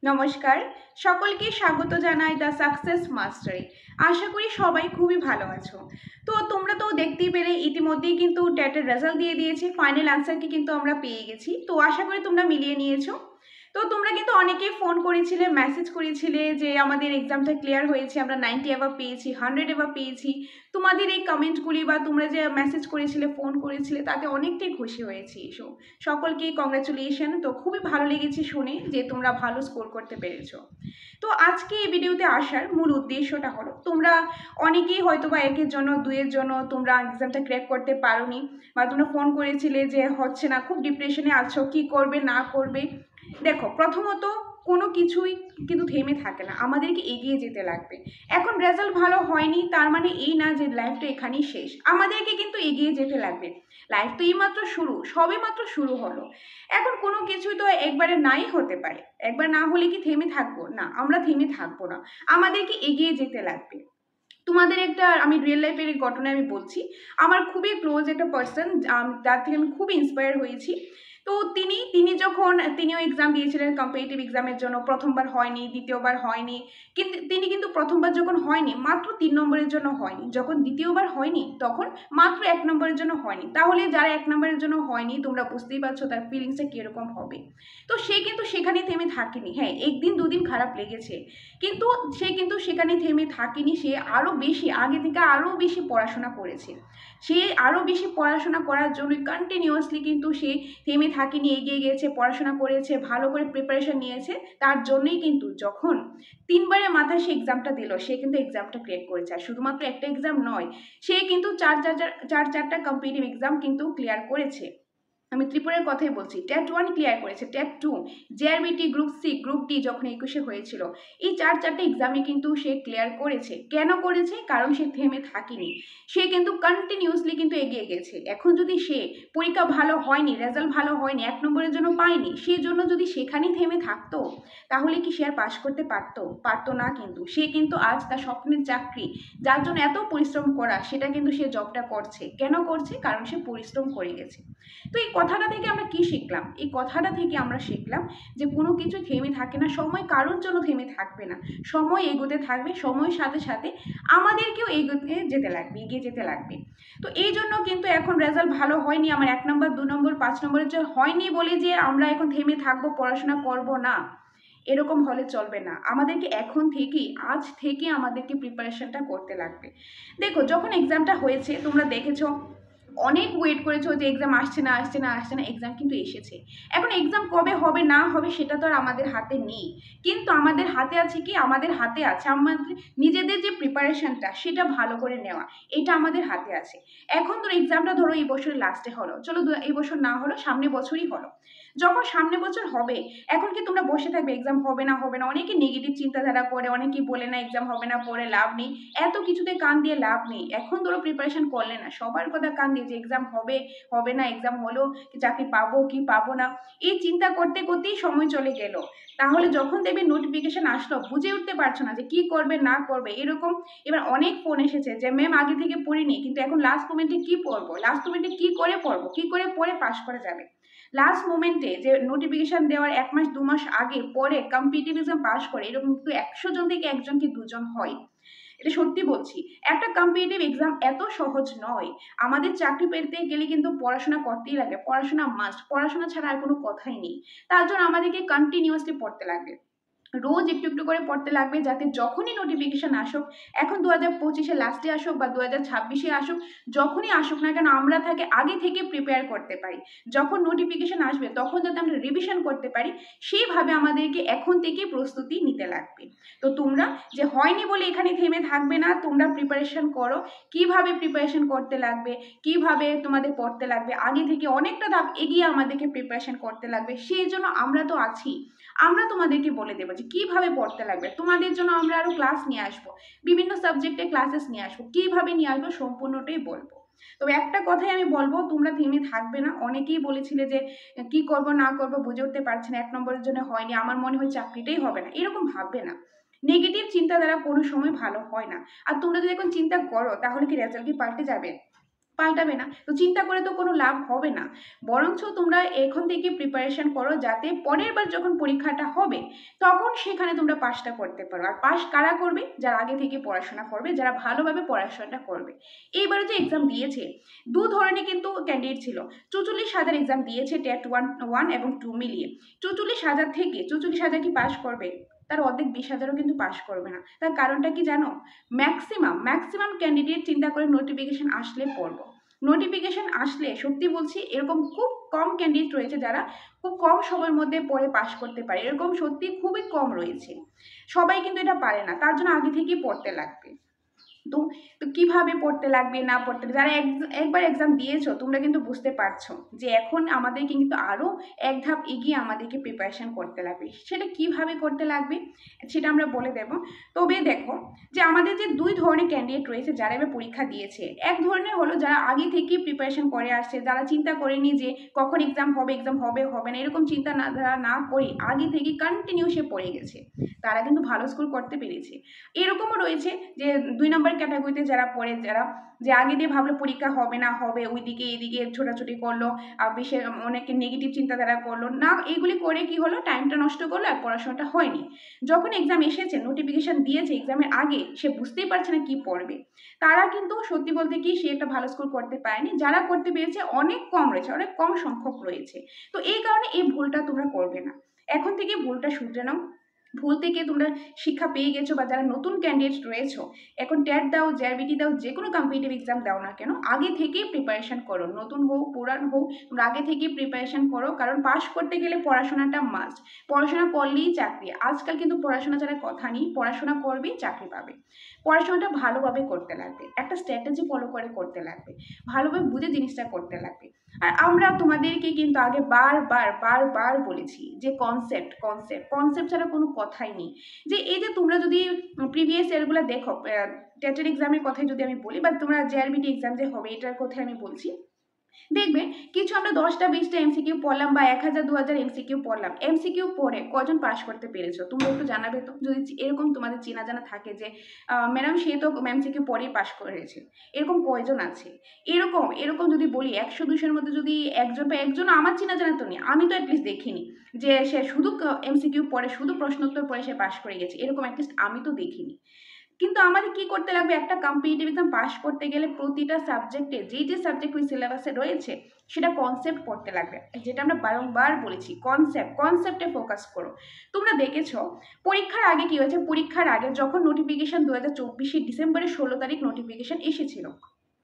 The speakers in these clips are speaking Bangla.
নমস্কার, সকলকে স্বাগত জানাই দ্য সাকসেস মাস্টারে। আশা করি সবাই খুবই ভালো আছো। তো তোমরা তো দেখতেই পেলে ইতিমধ্যেই কিন্তু টেটের রেজাল্ট দিয়ে দিয়েছে, ফাইনাল আনসারকে কিন্তু আমরা পেয়ে গেছি। তো আশা করি তোমরা মিলিয়ে নিয়েছো। তো তোমরা কিন্তু অনেকেই ফোন করেছিলে, মেসেজ করেছিলে যে আমাদের এক্সামটা ক্লিয়ার হয়েছে, আমরা 90 এভাব পেয়েছি, 100 এভাব পেয়েছি। তোমাদের এই কমেন্টগুলি বা তোমরা যে মেসেজ করেছিলে, ফোন করেছিলে, তাতে অনেকটাই খুশি হয়েছি। সকলকে কংগ্রাচুলেশন। তো খুবই ভালো লেগেছে শুনে যে তোমরা ভালো স্কোর করতে পেরেছো। তো আজকে এই ভিডিওতে আসার মূল উদ্দেশ্যটা হলো, তোমরা অনেকেই হয়তো বা একের জন্য দুইয়ের জন্য তোমরা এক্সামটা ক্র্যাক করতে পারোনি, বা তোমরা ফোন করেছিলে যে হচ্ছে না, খুব ডিপ্রেশনে আছো, কি করবে না করবে। দেখো, প্রথমত কোনো কিছুই কিন্তু থেমে থাকে না, আমাদেরকে এগিয়ে যেতে লাগবে। এখন রেজাল্ট ভালো হয়নি তার মানে এই না যে লাইফটা এখানেই শেষ, আমাদেরকে কিন্তু এগিয়ে যেতে লাগবে। লাইফ তো এইমাত্র শুরু, সবে মাত্র শুরু হলো। এখন কোনো কিছুই তো একবারে নাই হতে পারে, একবার না হলে কি থেমে থাকবো? না, আমরা থেমে থাকবো না, আমাদেরকে এগিয়ে যেতে লাগবে। তোমাদের একটা আমি রিয়েল লাইফের ঘটনা আমি বলছি। আমার খুবই ক্লোজ একটা পার্সন, যার থেকে আমি খুব ইন্সপায়ার হয়েছি। তো তিনিও এক্সাম দিয়েছিলেন কম্পিটিটিভ এক্সামের জন্য। প্রথমবার হয়নি, দ্বিতীয়বার হয়নি, কিন্তু তিনি প্রথমবার যখন হয়নি মাত্র 3 নম্বরের জন্য হয়নি, যখন দ্বিতীয়বার হয়নি তখন মাত্র 1 নম্বরের জন্য হয়নি। তাহলে যারা 1 নম্বরের জন্য হয়নি, তোমরা বুঝতেই পারছো তার ফিলিংসটা কিরকম হবে। তো সে কিন্তু সেখানে থেমে থাকেনি। হ্যাঁ, একদিন দুদিন খারাপ লেগেছে, কিন্তু সে কিন্তু সেখানে থেমে থাকেনি। সে আরও বেশি, আগে থেকে আরও বেশি পড়াশোনা করেছে। সে আরও বেশি পড়াশোনা করার জন্য কন্টিনিউয়াসলি কিন্তু সে থেমে থাকেনি, এগিয়ে গেছে, পড়াশোনা করেছে, ভালো করে প্রিপারেশন নিয়েছে। তার জন্যই কিন্তু যখন 3বারের মাথায় সে এক্সামটা দিল, সে কিন্তু এক্সামটা ক্লিয়ার করেছে। আর শুধুমাত্র একটা এক্সাম নয়, সে কিন্তু চারটা কম্পিটিটিভ এক্সাম কিন্তু ক্লিয়ার করেছে। আমি ত্রিপুরার কথাই বলছি। ট্যাট 1 ক্লিয়ার করেছে, TAT 2, JRBT, group C, group D যখন 21-এ হয়েছিল, এই চারটে এক্সামে কিন্তু সে ক্লিয়ার করেছে। কেন করেছে? কারণ সে থেমে থাকেনি, সে কিন্তু কন্টিনিউয়াসলি কিন্তু এগিয়ে গেছে। এখন যদি সে পরীক্ষা ভালো হয়নি, রেজাল্ট ভালো হয়নি, 1 নম্বরের জন্য পায়নি, সেই জন্য যদি সেখানেই থেমে থাকতো, তাহলে কি সে আর পাশ করতে পারতো না। কিন্তু সে কিন্তু আজ তার স্বপ্নের চাকরি, যার জন্য এত পরিশ্রম করা, সেটা কিন্তু সে জবটা করছে। কেন করছে? কারণ সে পরিশ্রম করে গেছে। তো এই কথাটা থেকে আমরা কি শিখলাম? এই কথাটা থেকে আমরা শিখলাম যে কোনো কিছু থেমে থাকে না, সময় কারোর জন্য থেমে থাকবে না, সময় এগোতে থাকবে, সময়ের সাথে সাথে আমাদেরকেও এগিয়ে যেতে লাগবে। তো এই জন্য কিন্তু এখন রেজাল্ট ভালো হয়নি, আমার 1 নম্বর, 2 নম্বর, 5 নম্বরের জন্য হয়নি বলে যে আমরা এখন থেমে থাকবো, পড়াশোনা করব না, এরকম হলে চলবে না। আমাদেরকে এখন থেকেই, আজ থেকে আমাদেরকে প্রিপারেশনটা করতে লাগবে। দেখো, যখন এক্সামটা হয়েছে তোমরা দেখেছো, অনেক ওয়েট করেছো যে এক্সাম আসছে না, এক্সাম কিন্তু এসেছে। এখন এক্সাম কবে হবে না হবে সেটা তো আর আমাদের হাতে নেই, কিন্তু আমাদের হাতে আছে কি? আমাদের হাতে আছে আমাদের নিজেদের যে প্রিপারেশনটা, সেটা ভালো করে নেওয়া, এটা আমাদের হাতে আছে। এখন ধরো এক্সামটা ধরো এই বছরের লাস্টে হলো, চলো এই বছর না হলো, সামনে বছরই হলো। যখন সামনে বছর হবে, এখন কি তোমরা বসে থাকবে এক্সাম হবে না? অনেকে নেগেটিভ চিন্তাধারা করে, অনেকেই বলে না এক্সাম হবে না, পড়ে লাভ নেই। এত কিছুতে কান দিয়ে লাভ নেই। এখন ধরো প্রিপারেশন করলে না, সবার কথা কান দিয়ে যে এক্সাম হবে না, এক্সাম হলো, চাকরি পাবো কি পাবো না, এই চিন্তা করতে করতেই সময় চলে গেল। তাহলে যখন দেখবে নোটিফিকেশন আসলো, বুঝে উঠতে পারছো না যে কি করবে না করবে, এরকম এবার অনেক ফোন এসেছে যে ম্যাম আগে থেকে পড়িনি, কিন্তু এখন লাস্ট মোমেন্টে কি পড়বো, লাস্ট মোমেন্টে কি করে পড়বো, কি করে পড়ে পাশ করা যাবে। লাস্ট মোমেন্টে যে নোটিফিকেশন দেওয়ার 1 মাস 2 মাস আগে পরে কম্পিটিটিভ এক্সাম পাশ করে, এরকম কিন্তু 100 জন থেকে 1 জন কি 2 জন হয়। এটা সত্যি বলছি। একটা কম্পিটিটিভ এক্সাম এত সহজ নয়। আমাদের চাকরি পেতে গেলে কিন্তু পড়াশোনা করতেই লাগে, পড়াশোনা মাস্ট, পড়াশোনা ছাড়া আর কোনো কথাই নেই। তার জন্য আমাদেরকে কন্টিনিউয়াসলি পড়তে লাগবে, রোজ একটু একটু করে পড়তে লাগবে, যাতে যখনই নোটিফিকেশন আসুক, এখন 2025-এ লাস্টে আসুক বা 2026-এ আসুক, যখনই আসুক না কেন, আমরা আগে থেকে প্রিপেয়ার করতে পারি। যখন নোটিফিকেশন আসবে তখন যাতে আমরা রিভিশন করতে পারি, সেইভাবে আমাদেরকে এখন থেকে প্রস্তুতি নিতে লাগবে। তো তোমরা যে হয়নি বলে এখানে থেমে থাকবে না, তোমরা প্রিপারেশন করো। কিভাবে প্রিপারেশন করতে লাগবে, কিভাবে তোমাদের পড়তে লাগবে, আগে থেকে অনেকটা ধাপ এগিয়ে আমাদেরকে প্রিপারেশন করতে লাগবে। সেই জন্য আমরা তো আছি, আমরা তোমাদেরকে বলে দেবো যে কিভাবে পড়তে লাগবে। তোমাদের জন্য আমরা আরো ক্লাস নিয়ে আসবো, বিভিন্ন সাবজেক্টে ক্লাসেস নিয়ে আসবো, কিভাবে নিয়ে আসবো সম্পূর্ণটাই বলবো। তবে একটা কথাই আমি বলবো, তোমরা থেমে থাকবে না। অনেকেই বলেছিলে যে কি করব না করবো বুঝে উঠতে পারছি না, 1 নম্বরের জন্য হয়নি, আমার মনে হয় চাকরিটাই হবে না, এরকম ভাববে না। নেগেটিভ চিন্তাধারা কোনো সময় ভালো হয় না। আর তোমরা যদি এখন চিন্তা করো, তাহলে কি রেজাল্ট কি পাল্টে যাবে? পাল্টাবে না। তো চিন্তা করে তো কোনো লাভ হবে না, বরঞ্চ তোমরা এখন থেকে প্রিপারেশন করো যাতে পরের বার যখন পরীক্ষাটা হবে তখন সেখানে তোমরা পাসটা করতে পারো। আর পাস কারা করবে? যারা আগে থেকে পড়াশোনা করবে, যারা ভালোভাবে পড়াশোনাটা করবে। এইবারে যে এক্সাম দিয়েছে দু ধরনের কিন্তু ক্যান্ডিডেট ছিল। 44,000 এক্সাম দিয়েছে টেট 1 এবং 2 মিলিয়ে। 44,000 থেকে 44,000 কি পাস করবে? তার অর্ধেক 20,000ও কিন্তু পাস করবে না। তার কারণটা কি জানো? ম্যাক্সিমাম ক্যান্ডিডেট চিন্তা করে নোটিফিকেশন আসলে পড়বো, নোটিফিকেশন আসলে সত্যি বলছি এরকম খুব কম ক্যান্ডিডেট রয়েছে যারা খুব কম সময়ের মধ্যে পড়ে পাস করতে পারে, এরকম সত্যি খুবই কম রয়েছে। সবাই কিন্তু এটা পারে না, তার জন্য আগে থেকেই পড়তে লাগবে। তো তো কিভাবে পড়তে লাগবে না পড়তে লাগবে, যারা একবার এক্সাম দিয়েছো তোমরা কিন্তু বুঝতে পারছো যে এখন আমাদেরকে কিন্তু আরও এক ধাপ এগিয়ে আমাদেরকে প্রিপারেশন করতে লাগবে। সেটা কিভাবে করতে লাগবে সেটা আমরা বলে দেব। তবে দেখো যে আমাদের যে দুই ধরনের ক্যান্ডিডেট রয়েছে যারা এবার পরীক্ষা দিয়েছে, এক ধরনের হলো যারা আগে থেকেই প্রিপারেশন করে আসছে, যারা চিন্তা করেনি যে কখন এক্সাম হবে হবে না, এরকম চিন্তা না যারা না করে আগে থেকে কন্টিনিউ সে পড়ে গেছে, তারা কিন্তু ভালো স্কোর করতে পেরেছে। এরকমও রয়েছে যে 2 নম্বর ক্যাটাগরিতে যারা পড়ে, যারা যে আগে দিয়ে ভাবলো পরীক্ষা হবে না হবে, ওইদিকে এইদিকে ছোটাছুটি করলো, আর বেশি অনেকে নেগেটিভ চিন্তাধারা করলো না, এগুলি করে কি হলো টাইমটা নষ্ট করলো আর পড়াশোনাটা হয়নি। যখন এক্সাম এসেছে, নোটিফিকেশন দিয়েছে এক্সামের আগে, সে বুঝতেই পারছে না কি পড়বে, তারা কিন্তু সত্যি বলতে কি সে একটা ভালো স্কোর করতে পারেনি। যারা করতে পেরেছে অনেক কম রয়েছে, অনেক কম সংখ্যক রয়েছে। তো এই কারণে এই ভুলটা তোমরা করবে না, এখন থেকে ভুলটা শুধরে নাও। ভুল থেকে তোমরা শিক্ষা পেয়ে গেছো, বা যারা নতুন ক্যান্ডিডেট রয়েছো এখন ট্যাট দাও, জেআরবিটি দাও, যে কোনো কম্পিটিটিভ এক্সাম দাও না কেন, আগে থেকেই প্রিপারেশন করো, নতুন হোক পুরান হোক তোমরা আগে থেকেই প্রিপারেশন করো। কারণ পাশ করতে গেলে পড়াশোনাটা মাস্ট, পড়াশোনা করলেই চাকরি। আজকাল কিন্তু পড়াশোনা ছাড়া কথা নেই, পড়াশোনা করবেই চাকরি পাবে। পড়াশোনাটা ভালোভাবে করতে লাগবে, একটা স্ট্র্যাটেজি ফলো করে করতে লাগবে, ভালোভাবে বুঝে জিনিসটা করতে লাগবে। আর আমরা তোমাদেরকে কিন্তু আগে বারবার বলেছি যে কনসেপ্ট ছাড়া কোনো কথাই নেই। যে এই যে তোমরা যদি প্রিভিয়াস ইয়ারগুলো দেখো, টেটের এক্সামের কথাই যদি আমি বলি, বা তোমরা জেআরবিটি এক্সাম যে হবে এটার কথাই আমি বলছি, দেখবে কিছু আমরা 10টা 20টা এমসিকিউ পড়লাম বা 1000 2000 এমসিকিউ পড়লাম, এমসিকিউ পড়ে কজন পাস করতে পেরেছো তোমরা একটু জানাবে তো। যদি এরকম তোমাদের চেনা জানা থাকে যে ম্যাডাম সে তো এমসিকিউ পড়েই পাস করেছে, এরকম কয়জন আছে? এরকম যদি বলি 100-200-এর মধ্যে যদি একজন আমার চেনা জানা তো নেই, আমি তো অ্যাটলিস্ট দেখিনি যে সে শুধু এমসিকিউ পড়ে, শুধু প্রশ্নোত্তর পড়ে সে পাস করে গেছে, এরকম অ্যাটলিস্ট আমি তো দেখিনি। কিন্তু আমাদের কি করতে লাগবে, একটা কম্পিটিটিভ এক্সাম পাস করতে গেলে প্রতিটা সাবজেক্টে যে সাবজেক্ট ওই সিলেবাসে রয়েছে সেটা কনসেপ্ট পড়তে লাগবে। যেটা আমরা বারংবার বলেছি, কনসেপ্টে ফোকাস করো। তোমরা দেখেছো পরীক্ষার আগে কি হয়েছে, পরীক্ষার আগে যখন নোটিফিকেশন 2024 ডিসেম্বরের 16 তারিখ নোটিফিকেশন এসেছিল,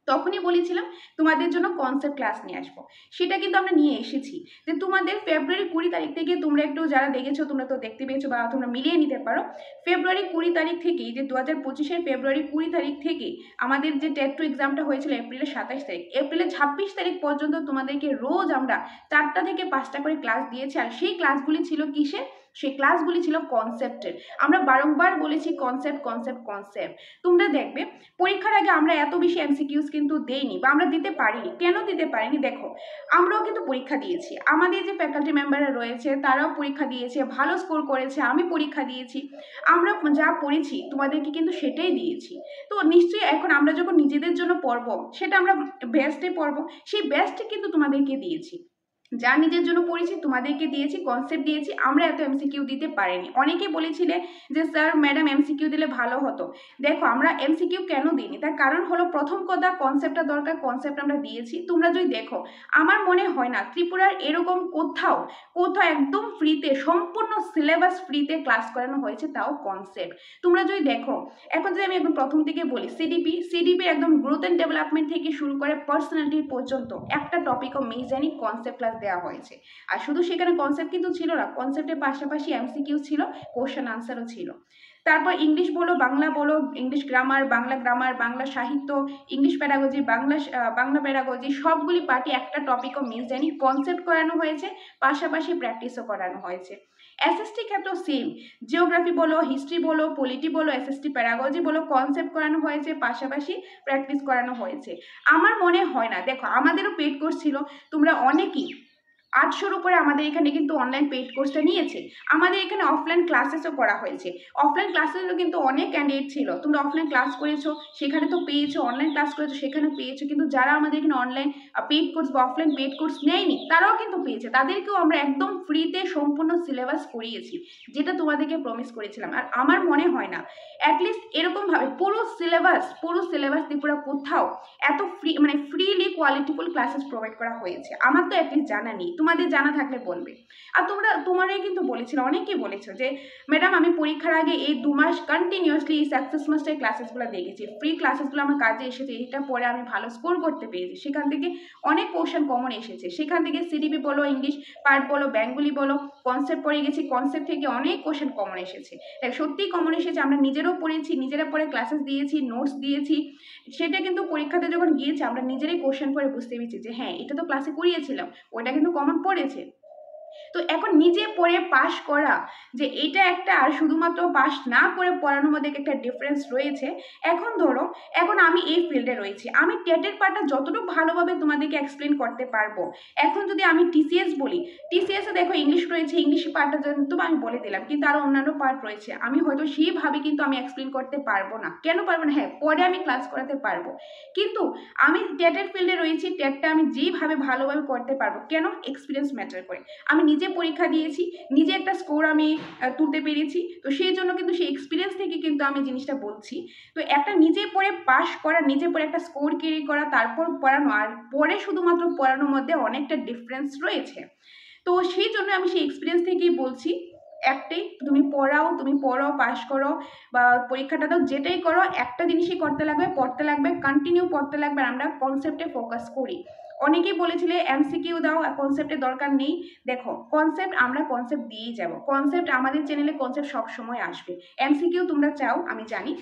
তখনই বলেছিলাম তোমাদের জন্য কনসেপ্ট ক্লাস নিয়ে আসবো। সেটা কিন্তু আমরা নিয়ে এসেছি, যে তোমাদের ফেব্রুয়ারি 20 তারিখ থেকে তোমরা একটু যারা দেখেছো তোমরা তো দেখতে পেয়েছো, বা তোমরা মিলিয়ে নিতে পারো। ফেব্রুয়ারি 20 তারিখ থেকেই, যে 2025-এর ফেব্রুয়ারি 20 তারিখ থেকে আমাদের যে টেট 2 এক্সামটা হয়েছিল এপ্রিলের 27 তারিখ, এপ্রিলের 26 তারিখ পর্যন্ত তোমাদেরকে রোজ আমরা 4টা থেকে 5টা করে ক্লাস দিয়েছি। আর সেই ক্লাসগুলি ছিল কিসের? সেই ক্লাসগুলি ছিল কনসেপ্টের। আমরা বারংবার বলেছি কনসেপ্ট। তোমরা দেখবে পরীক্ষার আগে আমরা এত বেশি এমসিকিউস কিন্তু দেইনি, বা আমরা দিতে পারিনি। কেন দিতে পারিনি? দেখো আমরাও কিন্তু পরীক্ষা দিয়েছি, আমাদের যে ফ্যাকাল্টি মেম্বাররা রয়েছে তারাও পরীক্ষা দিয়েছে, ভালো স্কোর করেছে, আমি পরীক্ষা দিয়েছি। আমরা যা পড়েছি তোমাদেরকে কিন্তু সেটাই দিয়েছি। তো নিশ্চয়ই এখন আমরা যখন নিজেদের জন্য পড়বো সেটা আমরা বেস্টে পড়বো, সেই বেস্টে কিন্তু তোমাদেরকে দিয়েছি। যা নিজের জন্য পড়েছি তোমাদেরকে দিয়েছি, কনসেপ্ট দিয়েছি। আমরা এত এমসিকিউ দিতে পারিনি। অনেকে বলেছিলে যে স্যার ম্যাডাম এমসিকিউ দিলে ভালো হতো। দেখো আমরা এমসিকিউ কেন দিইনি, তার কারণ হলো প্রথম কথা কনসেপ্টটা দরকার, কনসেপ্ট আমরা দিয়েছি। তোমরা যদি দেখো আমার মনে হয় না ত্রিপুরার এরকম কোথাও একদম ফ্রিতে, সম্পূর্ণ সিলেবাস ফ্রিতে ক্লাস করানো হয়েছে, তাও কনসেপ্ট। তোমরা যদি দেখো এখন যদি আমি একদম প্রথম থেকে বলি, সিডিপি একদম গ্রোথ অ্যান্ড ডেভেলপমেন্ট থেকে শুরু করে পার্সোনালিটি পর্যন্ত একটা টপিকও মেজানি কনসেপ্ট ক্লাস দেওয়া হয়েছে। আর শুধু সেখানে কনসেপ্ট কিন্তু ছিল না, কনসেপ্টের পাশাপাশি এমসিকিউ ছিল, কোশ্চেন আনসারও ছিল। তারপর ইংলিশ বলো, বাংলা বলো, ইংলিশ গ্রামার, বাংলা সাহিত্য, ইংলিশ প্যাডাগজি, বাংলা প্যাডাগজি, সবগুলি পার্টি একটা টপিকও মিস যায়নি, কনসেপ্ট করানো হয়েছে, পাশাপাশি প্র্যাকটিসও করানো হয়েছে। এসএসটি ক্ষেত্রেও সেম, জিওগ্রাফি বলো, হিস্ট্রি বলো, পলিটি বলো, এসএসটি প্যাডাগজি বলো, কনসেপ্ট করানো হয়েছে, পাশাপাশি প্র্যাকটিস করানো হয়েছে। আমার মনে হয় না, দেখো আমাদেরও পেড কোর্স ছিল, তোমরা অনেকেই 800-র উপরে আমাদের এখানে কিন্তু অনলাইন পেইড কোর্সটা নিয়েছে। আমাদের এখানে অফলাইন ক্লাসেসও করা হয়েছে। অফলাইন ক্লাসেসও কিন্তু অনেক ক্যান্ডিডেট ছিল। তোমরা অফলাইন ক্লাস করেছো, সেখানে তো পেয়েছো, অনলাইন ক্লাস করেছো, সেখানে পেয়েছো। কিন্তু যারা আমাদের এখানে অনলাইন পেইড কোর্স বা অফলাইন পেইড কোর্স নেয়নি, তারাও কিন্তু পেয়েছে। তাদেরকেও আমরা একদম ফ্রিতে সম্পূর্ণ সিলেবাস করিয়েছি, যেটা তোমাদেরকে প্রমিস করেছিলাম। আর আমার মনে হয় না অ্যাটলিস্ট এরকমভাবে পুরো সিলেবাস ত্রিপুরা কোথাও এত ফ্রিলি কোয়ালিটিফুল ক্লাসেস প্রোভাইড করা হয়েছে। আমার তো অ্যাটলিস্ট জানা নেই, তোমাদের জানা থাকলে বলবে। আর তোমারাই কিন্তু বলেছিল, অনেকেই বলেছো যে ম্যাডাম আমি পরীক্ষার আগে এই 2 মাস কন্টিনিউয়াসলি এই সাকসেস মাস্টার ক্লাসেসগুলো দেখেছি, ফ্রি ক্লাসেসগুলো আমার কাজে এসেছে, এটা পরে আমি ভালো স্কোর করতে পেরেছি। সেখান থেকে অনেক কোশ্চেন কমন এসেছে, সেখান থেকে সিডিপি বলো, ইংলিশ পার্ট বলো, বেঙ্গলি বলো, কনসেপ্ট পড়ে গেছি, কনসেপ্ট থেকে অনেক কোশ্চেন কমন এসেছে। সত্যিই কমন এসেছে, আমরা নিজেরাও পড়েছি, নিজেরা পড়ে ক্লাসেস দিয়েছি, নোটস দিয়েছি। সেটা কিন্তু পরীক্ষাতে যখন গিয়েছে আমরা নিজেরাই কোশ্চেন পড়ে বুঝতে পেরেছি যে হ্যাঁ এটা তো ক্লাসে করিয়েছিলাম, ওটা কিন্তু কমন পড়েছে। তো এখন নিজে পড়ে পাশ করা যে এটা একটা, আর শুধুমাত্র পাশ না করে পড়ানোর মধ্যে একটা ডিফারেন্স রয়েছে। এখন ধরো এখন আমি এই ফিল্ডে রয়েছি, আমি টেটের পার্টটা যতটুকু ভালোভাবে তোমাদেরকে এক্সপ্লেন করতে পারবো। এখন যদি আমি টিসিএস বলি, টিসিএসে দেখো ইংলিশ রয়েছে, ইংলিশ পার্টটা কিন্তু আমি বলে দিলাম, কিন্তু আরো অন্যান্য পার্ট রয়েছে, আমি হয়তো সেইভাবে কিন্তু আমি এক্সপ্লেন করতে পারবো না। কেন পারবো না? হ্যাঁ পরে আমি ক্লাস করাতে পারবো, কিন্তু আমি টেটের ফিল্ডে রয়েছি, টেটটা আমি যেভাবে ভালোভাবে করতে পারবো। কেন? এক্সপিরিয়েন্স ম্যাটার করে। আমি নিজে পরীক্ষা দিয়েছি, নিজে একটা স্কোর আমি তুলতে পেরেছি, তো সেই জন্য কিন্তু সেই এক্সপিরিয়েন্স থেকে কিন্তু আমি জিনিসটা বলছি। তো একটা নিজে পড়ে পাশ করা, নিজে পড়ে একটা স্কোর ক্যারি করা, তারপর পড়ানো, আর পরে শুধুমাত্র পড়ানোর মধ্যে অনেকটা ডিফারেন্স রয়েছে। তো সেই জন্য আমি সেই এক্সপিরিয়েন্স থেকেই বলছি, একটাই, তুমি পড়ো, পাশ করো বা পরীক্ষাটা দাও, যেটাই করো একটা জিনিসই করতে লাগবে, পড়তে লাগবে, কন্টিনিউ পড়তে লাগবে। আমরা কনসেপ্টে ফোকাস করি। অনেকেই বলেছিলে এমসিকিউ দাও, কনসেপ্টের দরকার নেই। দেখো কনসেপ্ট আমরা কনসেপ্ট দিয়েই যাব, কনসেপ্ট আমাদের চ্যানেলে কনসেপ্ট সবসময় আসবে। এমসিকিউ তোমরা চাও আমি জানি,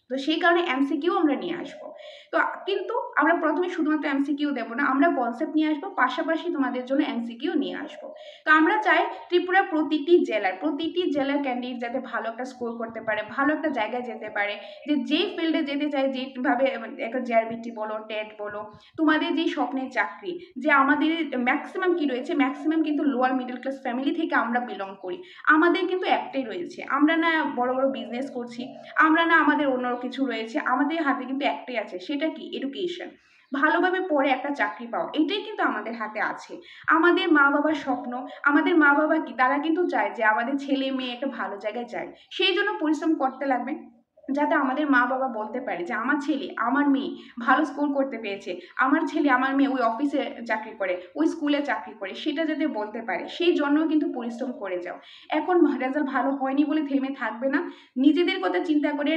তো সেই কারণে এমসিকিউ আমরা নিয়ে আসবো। তো কিন্তু আমরা প্রথমে শুধুমাত্র এমসিকিউ দেবো না, আমরা কনসেপ্ট নিয়ে আসবো, পাশাপাশি তোমাদের জন্য এমসিকিউ নিয়ে আসবো। তো আমরা চাই ত্রিপুরা প্রতিটি জেলার ক্যান্ডিডেট যাতে ভালো একটা স্কোর করতে পারে, ভালো একটা জায়গায় যেতে পারে, যেই ফিল্ডে যেতে চায়, যেভাবে একটা জেআরবিটি বলো, টেট বলো, তোমাদের যেই স্বপ্নের চাকরি, যে আমাদের ম্যাক্সিমাম কি রয়েছে, ম্যাক্সিমাম কিন্তু লোয়ার মিডল ক্লাস ফ্যামিলি থেকে আমরা বিলং করি। আমাদের কিন্তু একটাই রয়েছে, আমরা না বড় বড় বিজনেস করছি, আমরা না আমাদের অন্য কিছু রয়েছে, আমাদের হাতে কিন্তু একটাই আছে, সেটা কি? এডুকেশন। ভালোভাবে পড়ে একটা চাকরি পাওয়া, এটাই কিন্তু আমাদের হাতে আছে। আমাদের মা বাবার স্বপ্ন, আমাদের মা বাবা কি তারা কিন্তু চায় যে আমাদের ছেলে মেয়ে একটা ভালো জায়গায় যায়, সেই জন্য পরিশ্রম করতে লাগবে, যাতে আমাদের মা বাবা বলতে পারে যে আমার ছেলে আমার মেয়ে ভালো স্কোর করতে পেরেছে, আমার ছেলে আমার মেয়ে ওই অফিসে চাকরি করে, ওই স্কুলে চাকরি করে, সেটা যাতে বলতে পারে, সেই জন্য কিন্তু পরিশ্রম করে যাও। এখন রেজাল্ট ভালো হয়নি বলে থেমে থাকবে না, নিজেদের কথা চিন্তা করে,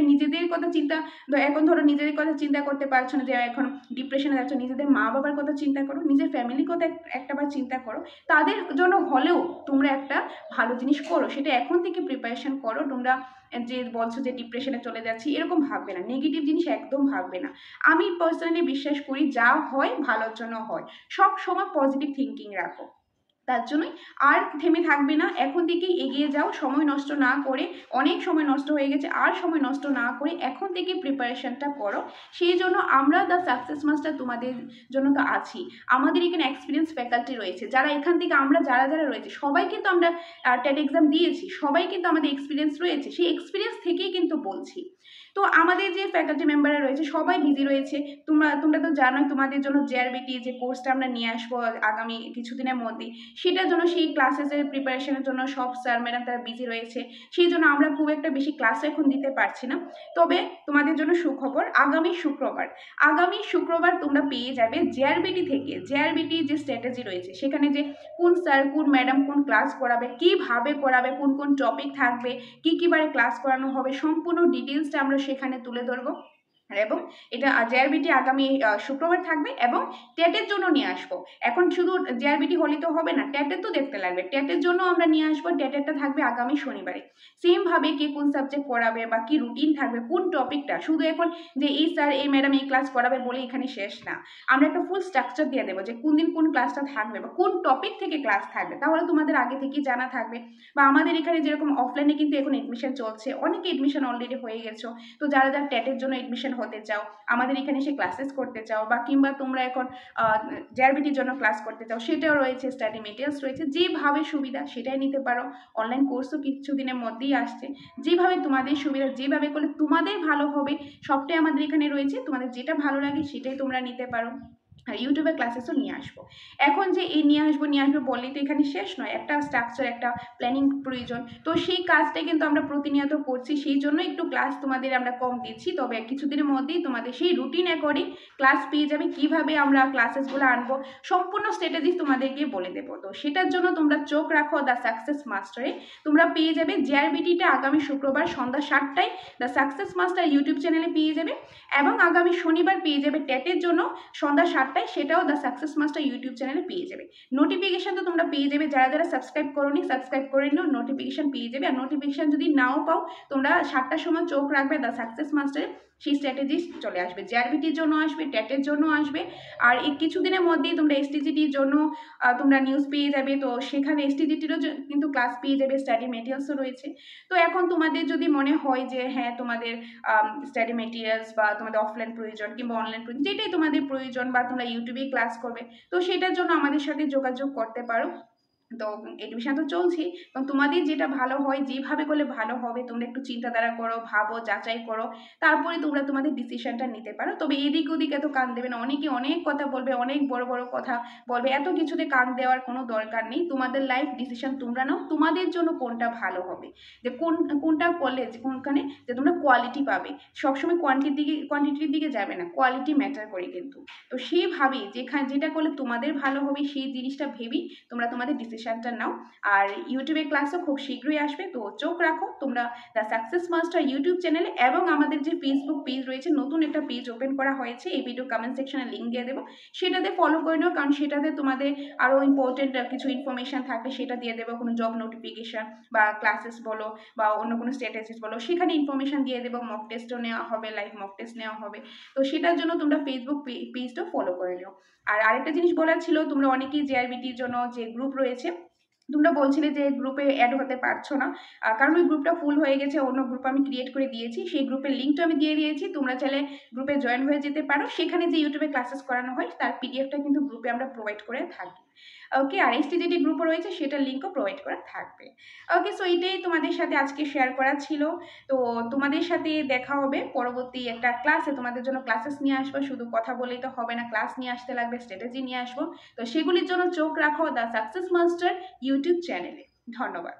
এখন ধরো নিজেদের কথা চিন্তা করতে পারছো না, যে এখন ডিপ্রেশনে যাচ্ছ, নিজেদের মা বাবার কথা চিন্তা করো, নিজের ফ্যামিলির কথা একটাবার চিন্তা করো, তাদের জন্য হলেও তোমরা একটা ভালো জিনিস করো, সেটা এখন থেকে প্রিপারেশন করো। তোমরা যে বলছো যে ডিপ্রেশনে চলে যাচ্ছি, এরকম ভাববে না, নেগেটিভ জিনিস একদম ভাববে না। আমি পার্সোনালি বিশ্বাস করি যা হয় ভালোর জন্য হয়, সব সময় পজিটিভ থিঙ্কিং রাখো। তার জন্যই আর থেমে থাকবে না, এখন থেকেই এগিয়ে যাও, সময় নষ্ট না করে, অনেক সময় নষ্ট হয়ে গেছে, আর সময় নষ্ট না করে এখন থেকে প্রিপারেশনটা করো। সেই জন্য আমরা দ্য সাকসেস মাস্টার তোমাদের জন্য তো আছি। আমাদের এখানে এক্সপিরিয়েন্স ফ্যাকাল্টি রয়েছে, যারা এখান থেকে আমরা যারা রয়েছে সবাই কিন্তু আমরা টেট এক্সাম দিয়েছি, সবাই কিন্তু আমাদের এক্সপিরিয়েন্স রয়েছে, সেই এক্সপিরিয়েন্স থেকেই কিন্তু বলছি। তো আমাদের যে ফ্যাকাল্টি মেম্বাররা রয়েছে সবাই বিজি রয়েছে, তোমরা তো জানোই, তোমাদের জন্য জেআরবিটি যে কোর্সটা আমরা নিয়ে আসবো আগামী কিছুদিনের মধ্যে, সেটার জন্য সেই ক্লাসেসের প্রিপারেশনের জন্য সব স্যার ম্যাডাম তারা বিজি রয়েছে, সেই জন্য আমরা খুব একটা বেশি ক্লাসও এখন দিতে পারছি না। তবে তোমাদের জন্য সুখবর, আগামী শুক্রবার তোমরা পেয়ে যাবে জেআরবিটি থেকে, জেআরবিটি যে স্ট্র্যাটেজি রয়েছে, সেখানে যে কোন স্যার কোন ম্যাডাম কোন ক্লাস করাবে, কিভাবে করাবে, কোন কোন টপিক থাকবে, কি বারে ক্লাস করানো হবে, সম্পূর্ণ ডিটেলসটা আমরা সেখানে তুলে ধরবো। এবং এটা জেআরবিটি আগামী শুক্রবার থাকবে, এবং টেটের জন্য নিয়ে আসবো। এখন শুধু জেআরবিটি হলে তো হবে না, টেটের তো দেখতে লাগবে, টেটের জন্য আমরা নিয়ে আসবো, টেটেরটা থাকবে আগামী শনিবারে। সেম ভাবে কে কোন সাবজেক্ট পড়াবে বা কি রুটিন থাকবে, কোন টপিকটা, শুধু এখন যে এই স্যার এই ম্যাডাম এই ক্লাস করাবে বলে এখানে শেষ না, আমরা একটা ফুল স্ট্রাকচার দিয়ে দেবো যে কোন দিন কোন ক্লাসটা থাকবে বা কোন টপিক থেকে ক্লাস থাকবে, তাহলে তোমাদের আগে থেকেই জানা থাকবে। বা আমাদের এখানে যেরকম অফলাইনে কিন্তু এখন এডমিশন চলছে, অনেকে এডমিশন অলরেডি হয়ে গেছো, তো যারা টেটের জন্য এডমিশন হতে চাও, আমাদের এখানে এসে ক্লাসেস করতে চাও, বা কিংবা তোমরা এখন জেআরবিটির জন্য ক্লাস করতে চাও, সেটাও রয়েছে, স্টাডি মেটেরিয়ালস রয়েছে, যেভাবে সুবিধা সেটাই নিতে পারো। অনলাইন কোর্সও কিছুদিনের মধ্যেই আসছে, যেভাবে তোমাদের সুবিধা, যেভাবে করলে তোমাদের ভালো হবে সবটাই আমাদের এখানে রয়েছে। তোমাদের যেটা ভালো লাগে সেটাই তোমরা নিতে পারো। আর ইউটিউবে ক্লাসেসও নিয়ে আসবো। এখন যে এই নিয়ে আসবো বললেই তো এখানে শেষ নয়, একটা স্ট্রাকচার, একটা প্ল্যানিং প্রয়োজন। তো সেই কাজটাই কিন্তু আমরা প্রতিনিয়ত করছি, সেই জন্য একটু ক্লাস তোমাদের আমরা কম দিচ্ছি। তবে কিছুদিনের মধ্যেই তোমাদের সেই রুটিন অ্যাকর্ডিং ক্লাস পেয়ে যাবে। কিভাবে আমরা ক্লাসেসগুলো আনবো সম্পূর্ণ স্ট্র্যাটেজি তোমাদেরকে বলে দেবো। তো সেটার জন্য তোমরা চোখ রাখো দ্য সাকসেস মাস্টারে। তোমরা পেয়ে যাবে জেআরবিটিটা আগামী শুক্রবার সন্ধ্যা 7টায় দ্য সাকসেস মাস্টার ইউটিউব চ্যানেলে পেয়ে যাবে, এবং আগামী শনিবার পেয়ে যাবে টেটের জন্য সন্ধ্যা 7টায়, সেটাও দ্য সাকসেস মাস্টার ইউটিউব চ্যানেলে পেয়ে যাবে। নোটিফিকেশন তো তোমরা পেয়ে যাবে, যারা যারা সাবস্ক্রাইব করোনি সাবস্ক্রাইব করে নিও, নোটিফিকেশন পেয়ে যাবে। আর নোটিফিকেশন যদি নাও পাও, তোমরা 7টার সময় চোখ রাখবে দ্য সাকসেস মাস্টারে, সেই স্ট্র্যাটেজি চলে আসবে, জেআরবিটির জন্য আসবে, টেটের জন্য আসবে। আর এই কিছুদিনের মধ্যেই তোমরা এসটিজিটির জন্য তোমরা নিউজ পেয়ে যাবে। তো সেখানে এসটিজিটিরও কিন্তু ক্লাস পেয়ে যাবে, স্টাডি মেটেরিয়ালসও রয়েছে। তো এখন তোমাদের যদি মনে হয় যে হ্যাঁ তোমাদের স্টাডি মেটেরিয়ালস বা তোমাদের অফলাইন প্রয়োজন কিংবা অনলাইন প্রয়োজন, যেটাই তোমাদের প্রয়োজন, বা তোমরা ইউটিউবেই ক্লাস করবে, তো সেটার জন্য আমাদের সাথে যোগাযোগ করতে পারো। তো এডমিশন তো চলছে, এবং তোমাদের যেটা ভালো হয়, যেভাবে করলে ভালো হবে, তোমরা একটু চিন্তাধারা করো, ভাবো, যাচাই করো, তারপরে তোমরা তোমাদের ডিসিশনটা নিতে পারো। তবে এদিক ওদিক এত কান দেবে না, অনেকে অনেক কথা বলবে, অনেক বড় বড় কথা বলবে, এত কিছুতে কান দেওয়ার কোনো দরকার নেই। তোমাদের লাইফ ডিসিশন তোমরা নাও, তোমাদের জন্য কোনটা ভালো হবে, যে কোনটা করলে কোনখানে যে তোমরা কোয়ালিটি পাবে। সবসময় কোয়ান্টিটির দিকে যাবে না, কোয়ালিটি ম্যাটার করে কিন্তু। তো সেইভাবেই যেটা করলে তোমাদের ভালো হবে, সেই জিনিসটা ভেবেই তোমরা তোমাদের ডিসিশনটা নাও। আর ইউটিউবে ক্লাসও খুব শীঘ্রই আসবে, তো চোখ রাখো তোমরা দ্য সাকসেস মাস্টার ইউটিউব চ্যানেলে, এবং আমাদের যে ফেসবুক পেজ রয়েছে, নতুন একটা পেজ ওপেন করা হয়েছে, এই ভিডিও কমেন্ট সেকশনে লিঙ্ক দিয়ে দেবো, সেটাতে ফলো করে নিও। কারণ সেটাতে তোমাদের আরও ইম্পর্টেন্ট কিছু ইনফরমেশন থাকবে, সেটা দিয়ে দেবো, কোনো জব নোটিফিকেশন বা ক্লাসেস বলো বা অন্য কোনো স্ট্র্যাটেজিস বলো, সেখানে ইনফরমেশন দিয়ে দেবো। মক টেস্টও নেওয়া হবে, লাইভ মক টেস্ট নেওয়া হবে। তো সেটার জন্য তোমরা ফেসবুক পেজটা ফলো করে নিও। আর আরেকটা জিনিস বলার ছিল, তোমরা অনেকেই জেআরবিটির জন্য যে গ্রুপ রয়েছে, তোমরা বলছিলে যে গ্রুপে অ্যাড হতে পারছো না, কারণ ওই গ্রুপটা ফুল হয়ে গেছে, অন্য গ্রুপ আমি ক্রিয়েট করে দিয়েছি, সেই গ্রুপের লিঙ্কটা আমি দিয়ে দিয়েছি, তোমরা চাইলে গ্রুপে জয়েন হয়ে যেতে পারো। সেখানে যে ইউটিউবে ক্লাসেস করানো হয় তার পিডিএফটা কিন্তু গ্রুপে আমরা প্রোভাইড করে থাকি। ওকে, আর এসটিজিটি গ্রুপও রয়েছে, সেটার লিঙ্কও প্রোভাইড করা থাকবে। ওকে, সো এইটাই তোমাদের সাথে আজকে শেয়ার করা ছিল। তো তোমাদের সাথে দেখা হবে পরবর্তী একটা ক্লাসে, তোমাদের জন্য ক্লাসেস নিয়ে আসবো, শুধু কথা বলেই তো হবে না, ক্লাস নিয়ে আসতে লাগবে, স্ট্র্যাটেজি নিয়ে আসবো। তো সেগুলির জন্য চোখ রাখো দ্য সাকসেস মাস্টার ইউটিউব চ্যানেলে। ধন্যবাদ।